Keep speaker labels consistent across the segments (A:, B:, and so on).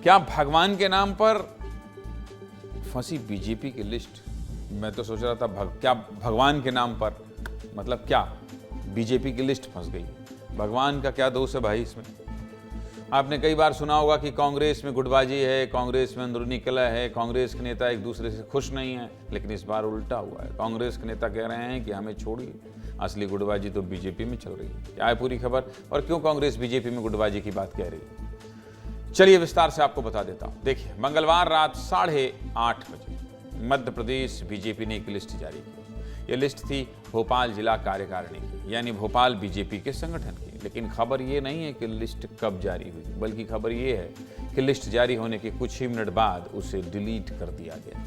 A: क्या भगवान के नाम पर फंसी बीजेपी की लिस्ट? मैं तो सोच रहा था क्या भगवान के नाम पर मतलब क्या बीजेपी की लिस्ट फंस गई? भगवान का क्या दोष है भाई इसमें? आपने कई बार सुना होगा कि कांग्रेस में गुटबाजी है, कांग्रेस में अंदरूनी कलह है, कांग्रेस के नेता एक दूसरे से खुश नहीं है। लेकिन इस बार उल्टा हुआ है। कांग्रेस के नेता कह रहे हैं कि हमें छोड़िए, असली गुटबाजी तो बीजेपी में चल रही है। क्या है पूरी खबर और क्यों कांग्रेस बीजेपी में गुटबाजी की बात कह रही है? चलिए विस्तार से आपको बता देता हूं। देखिए, मंगलवार रात 8:30 बजे मध्य प्रदेश बीजेपी ने एक लिस्ट जारी की। यह लिस्ट थी भोपाल जिला कार्यकारिणी की, यानी भोपाल बीजेपी के संगठन की। लेकिन खबर ये नहीं है कि लिस्ट कब जारी हुई, बल्कि खबर ये है कि लिस्ट जारी होने के कुछ ही मिनट बाद उसे डिलीट कर दिया गया।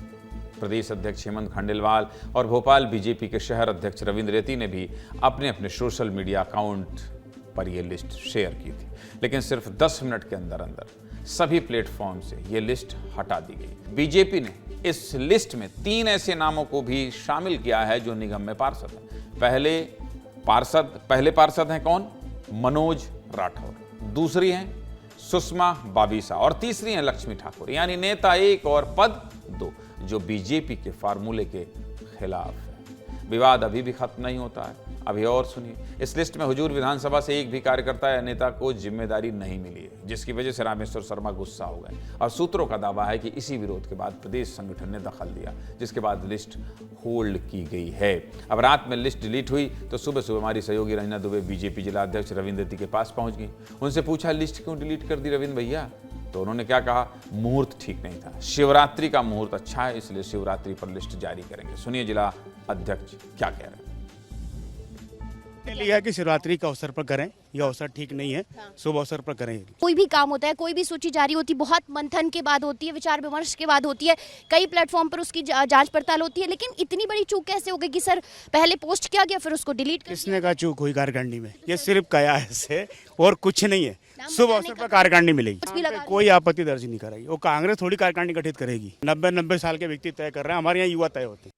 A: प्रदेश अध्यक्ष हेमंत खंडेलवाल और भोपाल बीजेपी के शहर अध्यक्ष रविंद्र रेती ने भी अपने अपने सोशल मीडिया अकाउंट पर यह लिस्ट शेयर की थी। लेकिन सिर्फ 10 मिनट के अंदर अंदर सभी प्लेटफॉर्म से यह लिस्ट हटा दी गई। बीजेपी ने इस लिस्ट में 3 ऐसे नामों को भी शामिल किया है जो निगम में पार्षद हैं। पहले पार्षद हैं कौन? मनोज राठौर। दूसरी हैं सुषमा बाबिसा और तीसरी हैं लक्ष्मी ठाकुर, यानी नेता 1 और पद 2, जो बीजेपी के फार्मूले के खिलाफ है। विवाद अभी भी खत्म नहीं होता है। अभी और सुनिए, इस लिस्ट में हुजूर विधानसभा से एक भी कार्यकर्ता या नेता को जिम्मेदारी नहीं मिली है, जिसकी वजह से रामेश्वर शर्मा गुस्सा हो गए। और सूत्रों का दावा है कि इसी विरोध के बाद प्रदेश संगठन ने दखल दिया, जिसके बाद लिस्ट होल्ड की गई है। अब रात में लिस्ट डिलीट हुई तो सुबह सुबह हमारी सहयोगी रंजना दुबे बीजेपी जिला अध्यक्ष रविंद्र रेती के पास पहुंच गई। उनसे पूछा, लिस्ट क्यों डिलीट कर दी रविंद्र भैया? तो उन्होंने क्या कहा? मुहूर्त ठीक नहीं था, शिवरात्रि का मुहूर्त अच्छा है, इसलिए शिवरात्रि पर लिस्ट जारी करेंगे। सुनिए जिला अध्यक्ष क्या कह रहे हैं।
B: लिया कि शिवरात्रि का अवसर पर करें, यह अवसर ठीक नहीं है। शुभ अवसर पर करें।
C: कोई भी काम होता है, कोई भी सूची जारी होती है, बहुत मंथन के बाद होती है, विचार विमर्श के बाद होती है, कई प्लेटफॉर्म पर उसकी जांच पड़ताल होती है। लेकिन इतनी बड़ी चूक कैसे हो गई कि सर पहले पोस्ट किया गया फिर उसको डिलीट कर?
B: किसने कहा चूक हुई कार्यकारिणी में? ये सिर्फ कयास से और कुछ नहीं है। शुभ अवसर पर कार्यकारिणी मिलेगी, कोई आपत्ति दर्ज नहीं कराई। वो कांग्रेस थोड़ी कार्यकारिणी गठित करेगी। 90 साल के व्यक्ति तय कर रहे हैं, हमारे यहाँ युवा तय होते हैं।